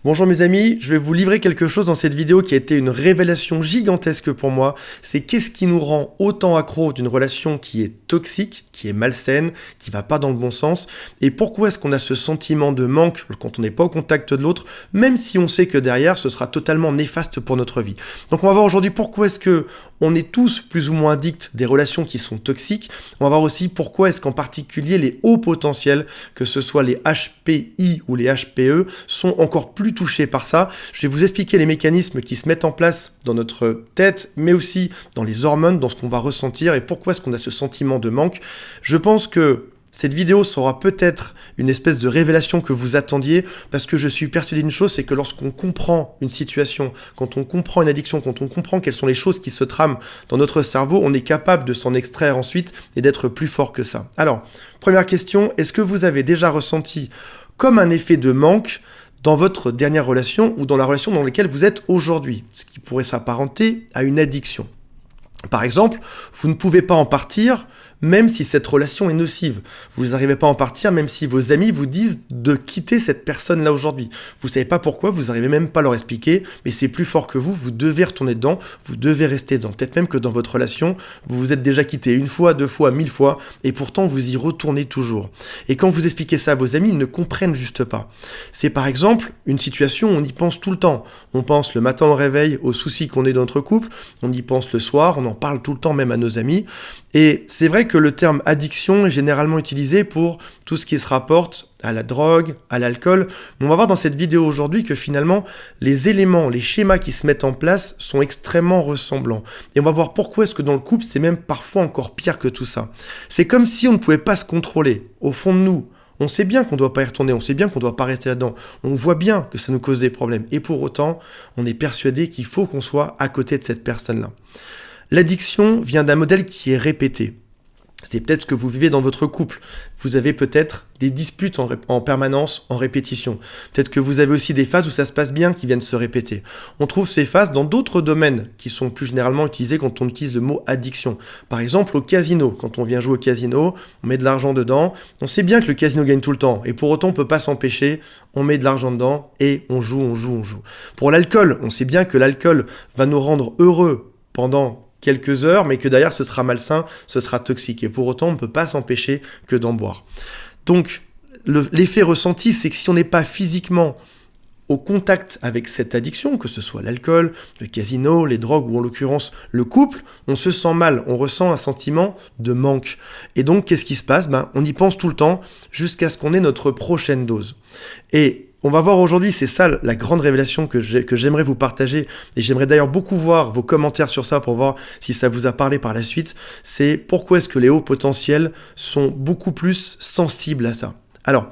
Bonjour mes amis, je vais vous livrer quelque chose dans cette vidéo qui a été une révélation gigantesque pour moi. C'est qu'est-ce qui nous rend autant accro d'une relation qui est toxique, qui est malsaine, qui va pas dans le bon sens, et pourquoi est-ce qu'on a ce sentiment de manque quand on n'est pas au contact de l'autre, même si on sait que derrière ce sera totalement néfaste pour notre vie. Donc on va voir aujourd'hui pourquoi est-ce que on est tous plus ou moins addicts des relations qui sont toxiques. On va voir aussi pourquoi est-ce qu'en particulier les hauts potentiels, que ce soit les HPI ou les HPE, sont encore plus touchés par ça. Je vais vous expliquer les mécanismes qui se mettent en place dans notre tête, mais aussi dans les hormones, dans ce qu'on va ressentir et pourquoi est-ce qu'on a ce sentiment de manque. Je pense que cette vidéo sera peut-être une espèce de révélation que vous attendiez, parce que je suis persuadé d'une chose, c'est que lorsqu'on comprend une situation, quand on comprend une addiction, quand on comprend quelles sont les choses qui se trament dans notre cerveau, on est capable de s'en extraire ensuite et d'être plus fort que ça. Alors, première question, est-ce que vous avez déjà ressenti comme un effet de manque dans votre dernière relation ou dans la relation dans laquelle vous êtes aujourd'hui, ce qui pourrait s'apparenter à une addiction? Par exemple, vous ne pouvez pas en partir même si cette relation est nocive. Vous n'arrivez pas à en partir même si vos amis vous disent de quitter cette personne-là aujourd'hui. Vous ne savez pas pourquoi, vous n'arrivez même pas à leur expliquer, mais c'est plus fort que vous devez retourner dedans, vous devez rester dedans. Peut-être même que dans votre relation, vous vous êtes déjà quitté une fois, 2 fois, 1000 fois, et pourtant vous y retournez toujours. Et quand vous expliquez ça à vos amis, ils ne comprennent juste pas. C'est par exemple une situation où on y pense tout le temps. On pense le matin au réveil aux soucis qu'on est dans notre couple, on y pense le soir, on en parle tout le temps même à nos amis. Et c'est vrai que le terme addiction est généralement utilisé pour tout ce qui se rapporte à la drogue, à l'alcool. Mais on va voir dans cette vidéo aujourd'hui que finalement, les éléments, les schémas qui se mettent en place sont extrêmement ressemblants. Et on va voir pourquoi est-ce que dans le couple, c'est même parfois encore pire que tout ça. C'est comme si on ne pouvait pas se contrôler. Au fond de nous, on sait bien qu'on ne doit pas y retourner, on sait bien qu'on ne doit pas rester là-dedans. On voit bien que ça nous cause des problèmes. Et pour autant, on est persuadé qu'il faut qu'on soit à côté de cette personne-là. L'addiction vient d'un modèle qui est répété. C'est peut-être ce que vous vivez dans votre couple. Vous avez peut-être des disputes en permanence, en répétition. Peut-être que vous avez aussi des phases où ça se passe bien qui viennent se répéter. On trouve ces phases dans d'autres domaines qui sont plus généralement utilisés quand on utilise le mot addiction. Par exemple, au casino. Quand on vient jouer au casino, on met de l'argent dedans. On sait bien que le casino gagne tout le temps. Et pour autant, on ne peut pas s'empêcher. On met de l'argent dedans et on joue. Pour l'alcool, on sait bien que l'alcool va nous rendre heureux pendant quelques heures, mais que derrière ce sera malsain, ce sera toxique. Et pour autant, on ne peut pas s'empêcher que d'en boire. Donc, l'effet ressenti, c'est que si on n'est pas physiquement au contact avec cette addiction, que ce soit l'alcool, le casino, les drogues ou en l'occurrence le couple, on se sent mal, on ressent un sentiment de manque. Et donc, qu'est-ce qui se passe ? On y pense tout le temps jusqu'à ce qu'on ait notre prochaine dose. Et on va voir aujourd'hui, c'est ça la grande révélation que j'aimerais vous partager, et j'aimerais d'ailleurs beaucoup voir vos commentaires sur ça pour voir si ça vous a parlé par la suite, c'est pourquoi est-ce que les hauts potentiels sont beaucoup plus sensibles à ça. Alors,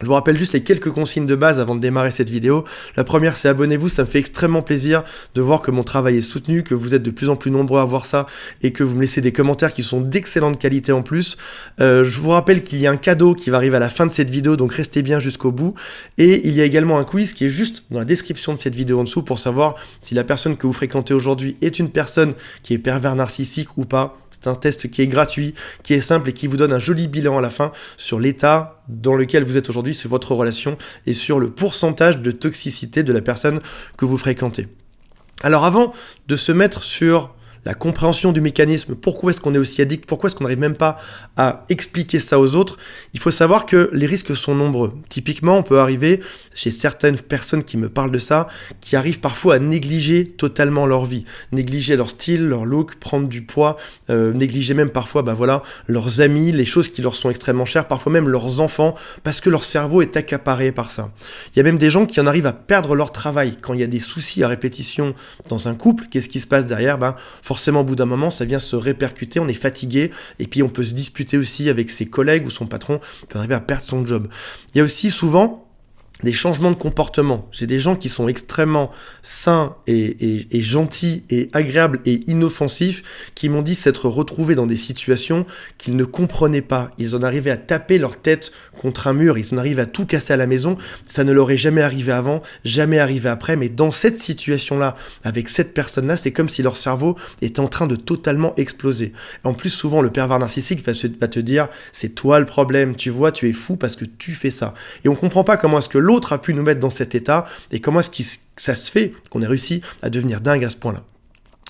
je vous rappelle juste les quelques consignes de base avant de démarrer cette vidéo. La première, c'est abonnez-vous, ça me fait extrêmement plaisir de voir que mon travail est soutenu, que vous êtes de plus en plus nombreux à voir ça et que vous me laissez des commentaires qui sont d'excellente qualité en plus. Je vous rappelle qu'il y a un cadeau qui va arriver à la fin de cette vidéo, donc restez bien jusqu'au bout. Et il y a également un quiz qui est juste dans la description de cette vidéo en dessous pour savoir si la personne que vous fréquentez aujourd'hui est une personne qui est pervers narcissique ou pas. C'est un test qui est gratuit, qui est simple et qui vous donne un joli bilan à la fin sur l'état dans lequel vous êtes aujourd'hui, sur votre relation et sur le pourcentage de toxicité de la personne que vous fréquentez. Alors avant de se mettre sur la compréhension du mécanisme, pourquoi est-ce qu'on est aussi addict, pourquoi est-ce qu'on n'arrive même pas à expliquer ça aux autres, il faut savoir que les risques sont nombreux. Typiquement, on peut arriver chez certaines personnes qui me parlent de ça, qui arrivent parfois à négliger totalement leur vie, négliger leur style, leur look, prendre du poids, négliger même parfois leurs amis, les choses qui leur sont extrêmement chères, parfois même leurs enfants, parce que leur cerveau est accaparé par ça. Il y a même des gens qui en arrivent à perdre leur travail. Quand il y a des soucis à répétition dans un couple, qu'est-ce qui se passe derrière ? Forcément, au bout d'un moment, ça vient se répercuter, on est fatigué, et puis on peut se disputer aussi avec ses collègues ou son patron, on peut arriver à perdre son job. Il y a aussi souvent des changements de comportement. J'ai des gens qui sont extrêmement sains et gentils et agréables et inoffensifs qui m'ont dit s'être retrouvés dans des situations qu'ils ne comprenaient pas. Ils en arrivaient à taper leur tête contre un mur, ils en arrivaient à tout casser à la maison. Ça ne leur est jamais arrivé avant, jamais arrivé après, mais dans cette situation-là, avec cette personne-là, c'est comme si leur cerveau était en train de totalement exploser. En plus, souvent, le pervers narcissique va te dire « c'est toi le problème, tu vois, tu es fou parce que tu fais ça ». Et on comprend pas comment est-ce que l'autre l'autre a pu nous mettre dans cet état et comment est-ce que ça se fait qu'on ait réussi à devenir dingue à ce point-là.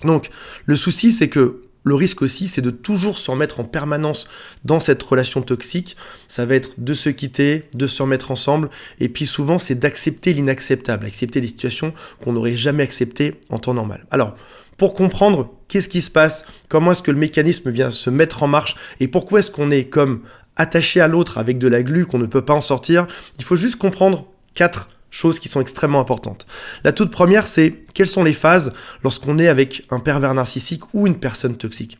Donc, le souci, c'est que le risque aussi, c'est de toujours se remettre en permanence dans cette relation toxique. Ça va être de se quitter, de se remettre ensemble. Et puis souvent, c'est d'accepter l'inacceptable, accepter des situations qu'on n'aurait jamais acceptées en temps normal. Alors, pour comprendre qu'est-ce qui se passe, comment est-ce que le mécanisme vient se mettre en marche et pourquoi est-ce qu'on est comme attaché à l'autre avec de la glu qu'on ne peut pas en sortir, il faut juste comprendre 4 choses qui sont extrêmement importantes. La toute première, c'est quelles sont les phases lorsqu'on est avec un pervers narcissique ou une personne toxique.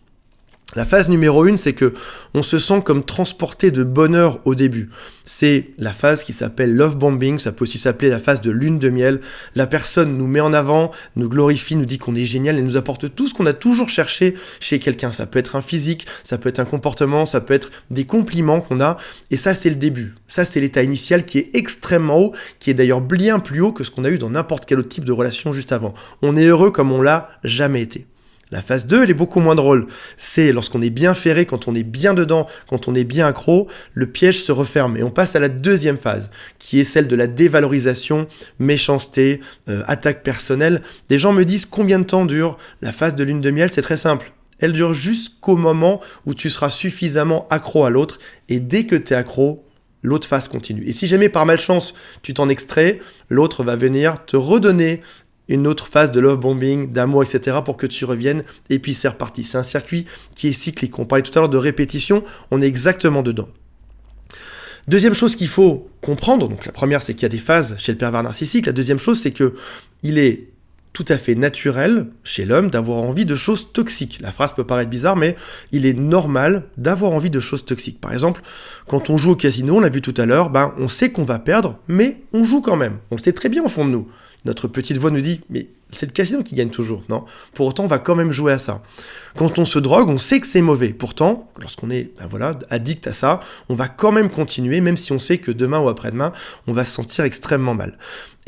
La phase numéro 1, c'est que on se sent comme transporté de bonheur au début. C'est la phase qui s'appelle love bombing, ça peut aussi s'appeler la phase de lune de miel. La personne nous met en avant, nous glorifie, nous dit qu'on est génial et nous apporte tout ce qu'on a toujours cherché chez quelqu'un. Ça peut être un physique, ça peut être un comportement, ça peut être des compliments qu'on a. Et ça, c'est le début. Ça, c'est l'état initial qui est extrêmement haut, qui est d'ailleurs bien plus haut que ce qu'on a eu dans n'importe quel autre type de relation juste avant. On est heureux comme on l'a jamais été. La phase 2, elle est beaucoup moins drôle. C'est lorsqu'on est bien ferré, quand on est bien dedans, quand on est bien accro, le piège se referme. Et on passe à la deuxième phase, qui est celle de la dévalorisation, méchanceté, attaque personnelle. Des gens me disent combien de temps dure la phase de lune de miel. C'est très simple. Elle dure jusqu'au moment où tu seras suffisamment accro à l'autre. Et dès que tu es accro, l'autre phase continue. Et si jamais par malchance, tu t'en extrais, l'autre va venir te redonner une autre phase de love bombing, d'amour, etc. pour que tu reviennes, et puis c'est reparti. C'est un circuit qui est cyclique. On parlait tout à l'heure de répétition, on est exactement dedans. Deuxième chose qu'il faut comprendre, donc la première c'est qu'il y a des phases chez le pervers narcissique, la deuxième chose c'est que il est tout à fait naturel chez l'homme d'avoir envie de choses toxiques. La phrase peut paraître bizarre, mais il est normal d'avoir envie de choses toxiques. Par exemple, quand on joue au casino, on l'a vu tout à l'heure, on sait qu'on va perdre, mais on joue quand même. On le sait très bien au fond de nous. Notre petite voix nous dit « mais c'est le casino qui gagne toujours, non ?» Pour autant, on va quand même jouer à ça. Quand on se drogue, on sait que c'est mauvais. Pourtant, lorsqu'on est addict à ça, on va quand même continuer, même si on sait que demain ou après-demain, on va se sentir extrêmement mal.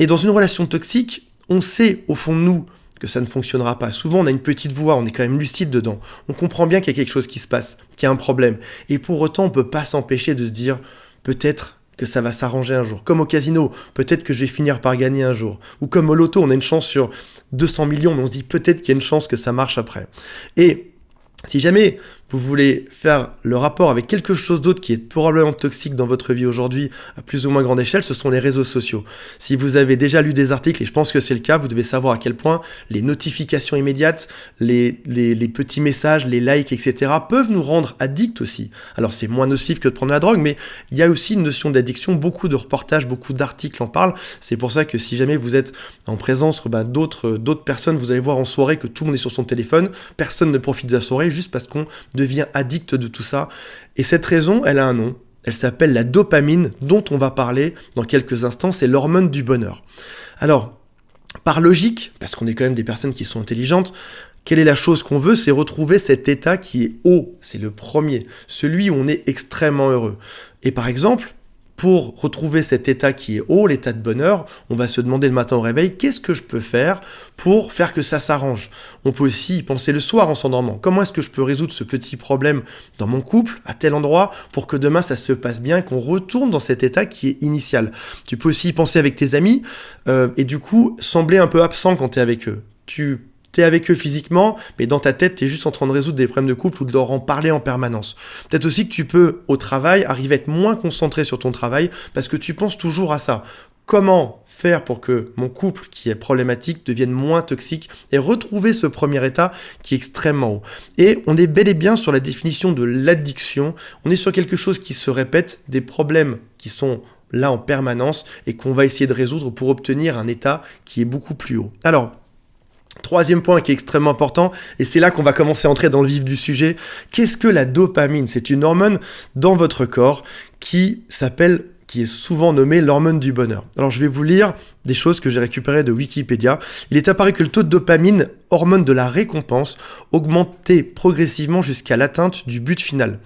Et dans une relation toxique, on sait au fond de nous que ça ne fonctionnera pas. Souvent, on a une petite voix, on est quand même lucide dedans. On comprend bien qu'il y a quelque chose qui se passe, qu'il y a un problème. Et pour autant, on ne peut pas s'empêcher de se dire « peut-être que ça va s'arranger un jour. Comme au casino, peut-être que je vais finir par gagner un jour. Ou comme au loto, on a une chance sur 200 millions, mais on se dit peut-être qu'il y a une chance que ça marche après. » Et si jamais vous voulez faire le rapport avec quelque chose d'autre qui est probablement toxique dans votre vie aujourd'hui, à plus ou moins grande échelle, ce sont les réseaux sociaux. Si vous avez déjà lu des articles, et je pense que c'est le cas, vous devez savoir à quel point les notifications immédiates, les petits messages, les likes, etc. peuvent nous rendre addicts aussi. Alors c'est moins nocif que de prendre la drogue, mais il y a aussi une notion d'addiction. Beaucoup de reportages, beaucoup d'articles en parlent. C'est pour ça que si jamais vous êtes en présence d'autres personnes, vous allez voir en soirée que tout le monde est sur son téléphone, personne ne profite de la soirée, juste parce qu'on devient addict de tout ça. Et cette raison, elle a un nom. Elle s'appelle la dopamine, dont on va parler dans quelques instants. C'est l'hormone du bonheur. Alors, par logique, parce qu'on est quand même des personnes qui sont intelligentes, quelle est la chose qu'on veut? C'est retrouver cet état qui est haut. C'est le premier. Celui où on est extrêmement heureux. Et par exemple, pour retrouver cet état qui est haut, l'état de bonheur, on va se demander le matin au réveil, qu'est-ce que je peux faire pour faire que ça s'arrange? On peut aussi y penser le soir en s'endormant. Comment est-ce que je peux résoudre ce petit problème dans mon couple, à tel endroit, pour que demain ça se passe bien et qu'on retourne dans cet état qui est initial? Tu peux aussi y penser avec tes amis et du coup sembler un peu absent quand tu es avec eux. T'es avec eux physiquement, mais dans ta tête, t'es juste en train de résoudre des problèmes de couple ou de leur en parler en permanence. Peut-être aussi que tu peux, au travail, arriver à être moins concentré sur ton travail parce que tu penses toujours à ça. Comment faire pour que mon couple, qui est problématique, devienne moins toxique et retrouver ce premier état qui est extrêmement haut. Et on est bel et bien sur la définition de l'addiction. On est sur quelque chose qui se répète, des problèmes qui sont là en permanence et qu'on va essayer de résoudre pour obtenir un état qui est beaucoup plus haut. Alors, troisième point qui est extrêmement important, et c'est là qu'on va commencer à entrer dans le vif du sujet. Qu'est-ce que la dopamine? C'est une hormone dans votre corps qui est souvent nommée l'hormone du bonheur. Alors je vais vous lire des choses que j'ai récupérées de Wikipédia. Il est apparu que le taux de dopamine, hormone de la récompense, augmentait progressivement jusqu'à l'atteinte du but final.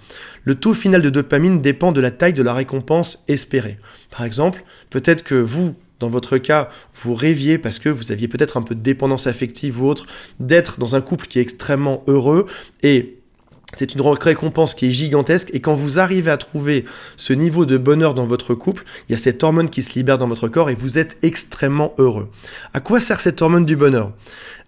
Le taux final de dopamine dépend de la taille de la récompense espérée. Par exemple, peut-être que vous, dans votre cas, vous rêviez parce que vous aviez peut-être un peu de dépendance affective ou autre, d'être dans un couple qui est extrêmement heureux et C'est une récompense qui est gigantesque et quand vous arrivez à trouver ce niveau de bonheur dans votre couple, il y a cette hormone qui se libère dans votre corps et vous êtes extrêmement heureux. À quoi sert cette hormone du bonheur ?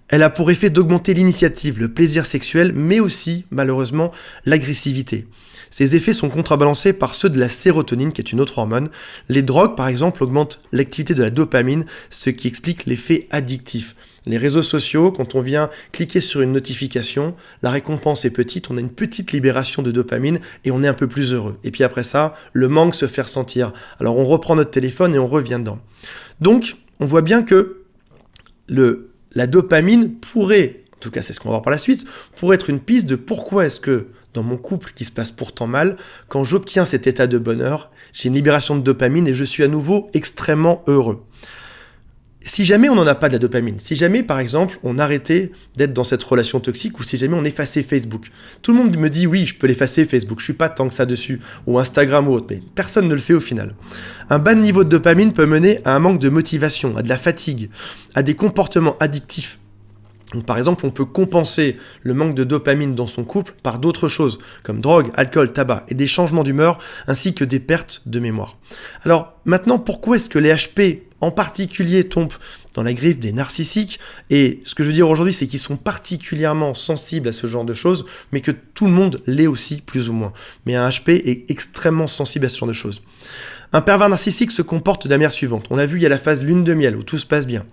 Elle a pour effet d'augmenter l'initiative, le plaisir sexuel, mais aussi, malheureusement, l'agressivité. Ces effets sont contrebalancés par ceux de la sérotonine, qui est une autre hormone. Les drogues, par exemple, augmentent l'activité de la dopamine, ce qui explique l'effet addictif. Les réseaux sociaux, quand on vient cliquer sur une notification, la récompense est petite, on a une petite libération de dopamine et on est un peu plus heureux. Et puis après ça, le manque se fait ressentir. Alors on reprend notre téléphone et on revient dedans. Donc, on voit bien que la dopamine pourrait, en tout cas c'est ce qu'on va voir par la suite, pourrait être une piste de pourquoi est-ce que dans mon couple qui se passe pourtant mal, quand j'obtiens cet état de bonheur, j'ai une libération de dopamine et je suis à nouveau extrêmement heureux. Si jamais on n'en a pas de la dopamine, si jamais par exemple on arrêtait d'être dans cette relation toxique ou si jamais on effaçait Facebook, tout le monde me dit oui je peux l'effacer Facebook, je suis pas tant que ça dessus, ou Instagram ou autre, mais personne ne le fait au final. Un bas niveau de dopamine peut mener à un manque de motivation, à de la fatigue, à des comportements addictifs. Donc, par exemple, on peut compenser le manque de dopamine dans son couple par d'autres choses, comme drogue, alcool, tabac, et des changements d'humeur, ainsi que des pertes de mémoire. Alors maintenant, pourquoi est-ce que les HP en particulier tombent dans la griffe des narcissiques? Et ce que je veux dire aujourd'hui, c'est qu'ils sont particulièrement sensibles à ce genre de choses, mais que tout le monde l'est aussi, plus ou moins. Mais un HP est extrêmement sensible à ce genre de choses. Un pervers narcissique se comporte de la manière suivante. On a vu, il y a la phase lune de miel où tout se passe bien.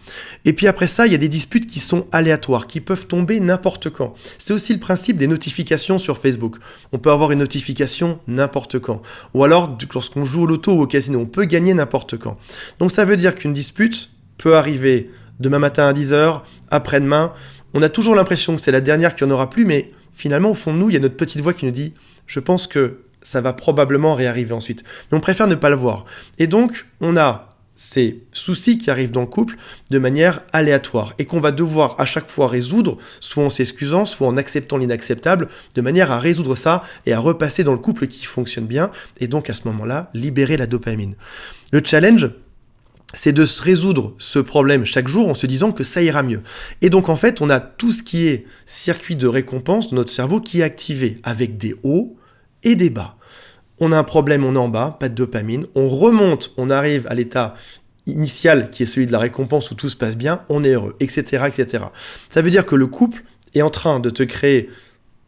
Et puis après ça, il y a des disputes qui sont aléatoires, qui peuvent tomber n'importe quand. C'est aussi le principe des notifications sur Facebook. On peut avoir une notification n'importe quand. Ou alors, lorsqu'on joue au loto ou au casino, on peut gagner n'importe quand. Donc ça veut dire qu'une dispute peut arriver demain matin à 10h, après-demain. On a toujours l'impression que c'est la dernière qu'il n'y en aura plus, mais finalement, au fond de nous, il y a notre petite voix qui nous dit « Je pense que ça va probablement réarriver ensuite. » Mais on préfère ne pas le voir. Et donc, on a ces soucis qui arrivent dans le couple de manière aléatoire et qu'on va devoir à chaque fois résoudre, soit en s'excusant, soit en acceptant l'inacceptable, de manière à résoudre ça et à repasser dans le couple qui fonctionne bien et donc à ce moment-là, libérer la dopamine. Le challenge, c'est de se résoudre ce problème chaque jour en se disant que ça ira mieux. Et donc en fait, on a tout ce qui est circuit de récompense de notre cerveau qui est activé avec des hauts et des bas. On a un problème, on est en bas, pas de dopamine. On remonte, on arrive à l'état initial qui est celui de la récompense où tout se passe bien, on est heureux, etc., etc. Ça veut dire que le couple est en train de te créer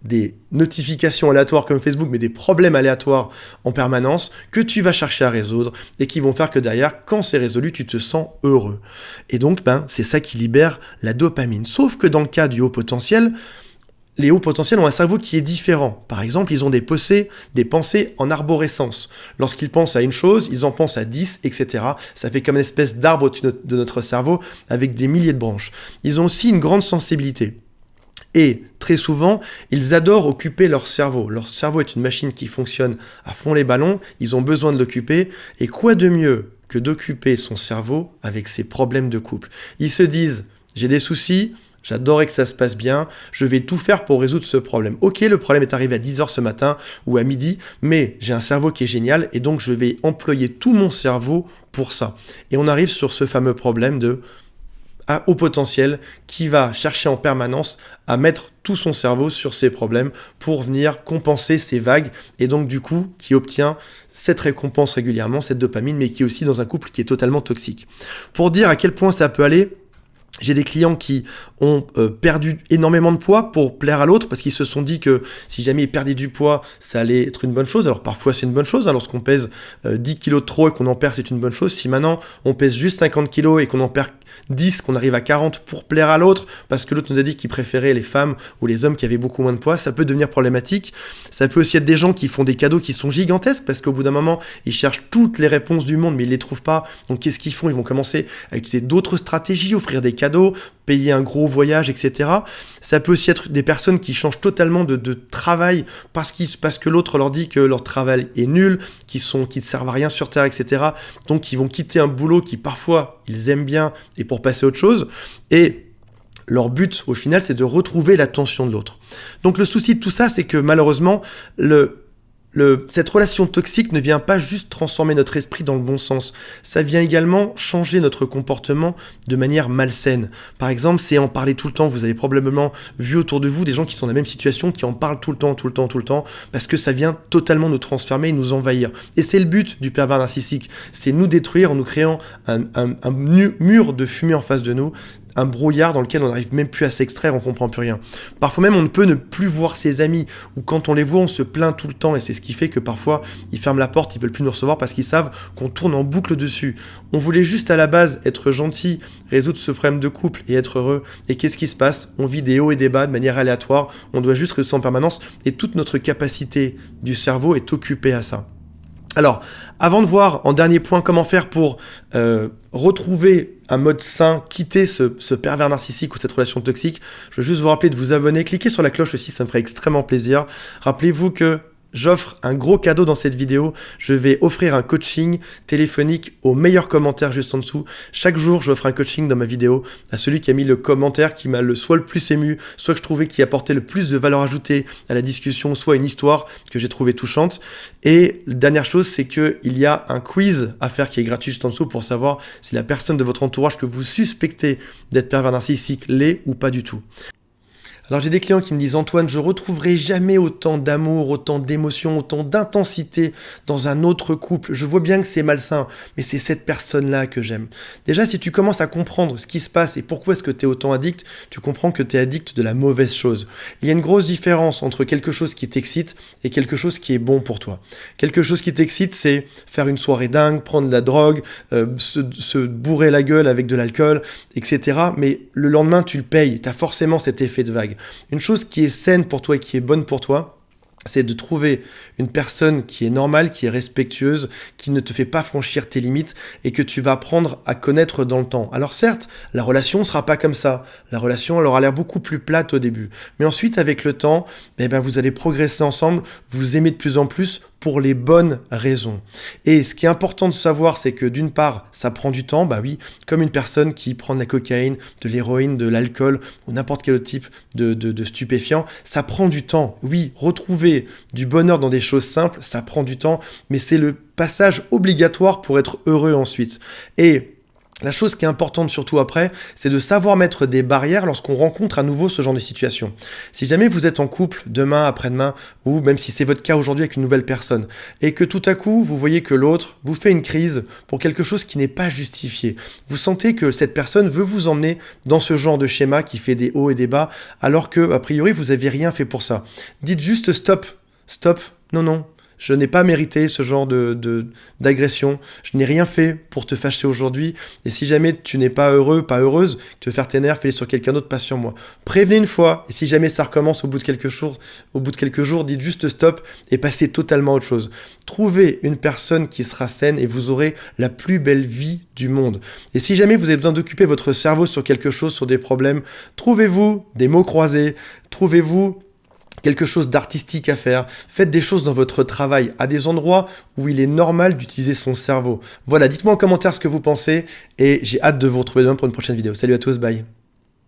des notifications aléatoires comme Facebook, mais des problèmes aléatoires en permanence que tu vas chercher à résoudre et qui vont faire que derrière, quand c'est résolu, tu te sens heureux. Et donc, c'est ça qui libère la dopamine. Sauf que dans le cas du haut potentiel, les hauts potentiels ont un cerveau qui est différent. Par exemple, ils ont des pensées en arborescence. Lorsqu'ils pensent à une chose, ils en pensent à 10, etc. Ça fait comme une espèce d'arbre de notre cerveau avec des milliers de branches. Ils ont aussi une grande sensibilité. Et très souvent, ils adorent occuper leur cerveau. Leur cerveau est une machine qui fonctionne à fond les ballons, ils ont besoin de l'occuper. Et quoi de mieux que d'occuper son cerveau avec ses problèmes de couple? Ils se disent, j'ai des soucis, j'adorerais que ça se passe bien, je vais tout faire pour résoudre ce problème. Ok, le problème est arrivé à 10h ce matin ou à midi, mais j'ai un cerveau qui est génial et donc je vais employer tout mon cerveau pour ça. Et on arrive sur ce fameux problème au potentiel qui va chercher en permanence à mettre tout son cerveau sur ses problèmes pour venir compenser ces vagues et donc du coup qui obtient cette récompense régulièrement, cette dopamine, mais qui est aussi dans un couple qui est totalement toxique. Pour dire à quel point ça peut aller, j'ai des clients qui ont perdu énormément de poids pour plaire à l'autre parce qu'ils se sont dit que si jamais ils perdaient du poids, ça allait être une bonne chose. Alors parfois c'est une bonne chose, lorsqu'on pèse 10 kilos de trop et qu'on en perd, c'est une bonne chose. Si maintenant on pèse juste 50 kilos et qu'on en perd 10, qu'on arrive à 40 pour plaire à l'autre parce que l'autre nous a dit qu'il préférait les femmes ou les hommes qui avaient beaucoup moins de poids, ça peut devenir problématique. Ça peut aussi être des gens qui font des cadeaux qui sont gigantesques parce qu'au bout d'un moment, ils cherchent toutes les réponses du monde mais ils les trouvent pas. Donc qu'est-ce qu'ils font? Ils vont commencer à utiliser d'autres stratégies, offrir des cadeaux, payer un gros voyage, etc. Ça peut aussi être des personnes qui changent totalement de travail parce que l'autre leur dit que leur travail est nul, qu'ils ne servent à rien sur Terre, etc. Donc ils vont quitter un boulot qui parfois ils aiment bien et pour passer à autre chose. Et leur but au final c'est de retrouver l'attention de l'autre. Donc le souci de tout ça c'est que malheureusement Cette relation toxique ne vient pas juste transformer notre esprit dans le bon sens, ça vient également changer notre comportement de manière malsaine. Par exemple, c'est en parler tout le temps, vous avez probablement vu autour de vous des gens qui sont dans la même situation, qui en parlent tout le temps, parce que ça vient totalement nous transformer et nous envahir. Et c'est le but du pervers narcissique, c'est nous détruire en nous créant un mur de fumée en face de nous, un brouillard dans lequel on n'arrive même plus à s'extraire, on comprend plus rien. Parfois même on ne peut ne plus voir ses amis, ou quand on les voit on se plaint tout le temps, et c'est ce qui fait que parfois ils ferment la porte, ils veulent plus nous recevoir parce qu'ils savent qu'on tourne en boucle dessus. On voulait juste à la base être gentil, résoudre ce problème de couple et être heureux, et qu'est-ce qui se passe? On vit des hauts et des bas de manière aléatoire, on doit juste réussir en permanence, et toute notre capacité du cerveau est occupée à ça. Alors, avant de voir en dernier point comment faire pour retrouver un mode sain, quitter ce pervers narcissique ou cette relation toxique, je veux juste vous rappeler de vous abonner, cliquez sur la cloche aussi, ça me ferait extrêmement plaisir. Rappelez-vous que j'offre un gros cadeau dans cette vidéo, je vais offrir un coaching téléphonique aux meilleurs commentaires juste en dessous. Chaque jour, j'offre un coaching dans ma vidéo à celui qui a mis le commentaire qui m'a soit le plus ému, soit que je trouvais qui apportait le plus de valeur ajoutée à la discussion, soit une histoire que j'ai trouvée touchante. Et la dernière chose, c'est qu'il y a un quiz à faire qui est gratuit juste en dessous pour savoir si la personne de votre entourage que vous suspectez d'être pervers narcissique l'est ou pas du tout. Alors j'ai des clients qui me disent « Antoine, je retrouverai jamais autant d'amour, autant d'émotion, autant d'intensité dans un autre couple. Je vois bien que c'est malsain, mais c'est cette personne-là que j'aime. » Déjà, si tu commences à comprendre ce qui se passe et pourquoi est-ce que tu es autant addict, tu comprends que tu es addict de la mauvaise chose. Il y a une grosse différence entre quelque chose qui t'excite et quelque chose qui est bon pour toi. Quelque chose qui t'excite, c'est faire une soirée dingue, prendre de la drogue, se bourrer la gueule avec de l'alcool, etc. Mais le lendemain, tu le payes. Tu as forcément cet effet de vague. Une chose qui est saine pour toi et qui est bonne pour toi, c'est de trouver une personne qui est normale, qui est respectueuse, qui ne te fait pas franchir tes limites et que tu vas apprendre à connaître dans le temps. Alors certes, la relation ne sera pas comme ça. La relation, elle aura l'air beaucoup plus plate au début. Mais ensuite, avec le temps, vous allez progresser ensemble, vous aimer de plus en plus pour les bonnes raisons. Et ce qui est important de savoir, c'est que d'une part, ça prend du temps, bah oui, comme une personne qui prend de la cocaïne, de l'héroïne, de l'alcool ou n'importe quel autre type de stupéfiant, ça prend du temps. Oui, retrouver du bonheur dans des choses simples, ça prend du temps, mais c'est le passage obligatoire pour être heureux ensuite. Et la chose qui est importante surtout après, c'est de savoir mettre des barrières lorsqu'on rencontre à nouveau ce genre de situation. Si jamais vous êtes en couple demain, après-demain, ou même si c'est votre cas aujourd'hui avec une nouvelle personne, et que tout à coup, vous voyez que l'autre vous fait une crise pour quelque chose qui n'est pas justifié, vous sentez que cette personne veut vous emmener dans ce genre de schéma qui fait des hauts et des bas, alors que, a priori, vous n'avez rien fait pour ça. Dites juste stop, non. Je n'ai pas mérité ce genre d'agression. Je n'ai rien fait pour te fâcher aujourd'hui. Et si jamais tu n'es pas heureux, pas heureuse, que tu veux faire tes nerfs, fais-les sur quelqu'un d'autre, pas sur moi. Prévenez une fois. Et si jamais ça recommence au bout de quelques jours, dites juste stop et passez totalement à autre chose. Trouvez une personne qui sera saine et vous aurez la plus belle vie du monde. Et si jamais vous avez besoin d'occuper votre cerveau sur quelque chose, sur des problèmes, trouvez-vous des mots croisés, trouvez-vous quelque chose d'artistique à faire, faites des choses dans votre travail, à des endroits où il est normal d'utiliser son cerveau. Voilà, dites-moi en commentaire ce que vous pensez et j'ai hâte de vous retrouver demain pour une prochaine vidéo. Salut à tous, bye.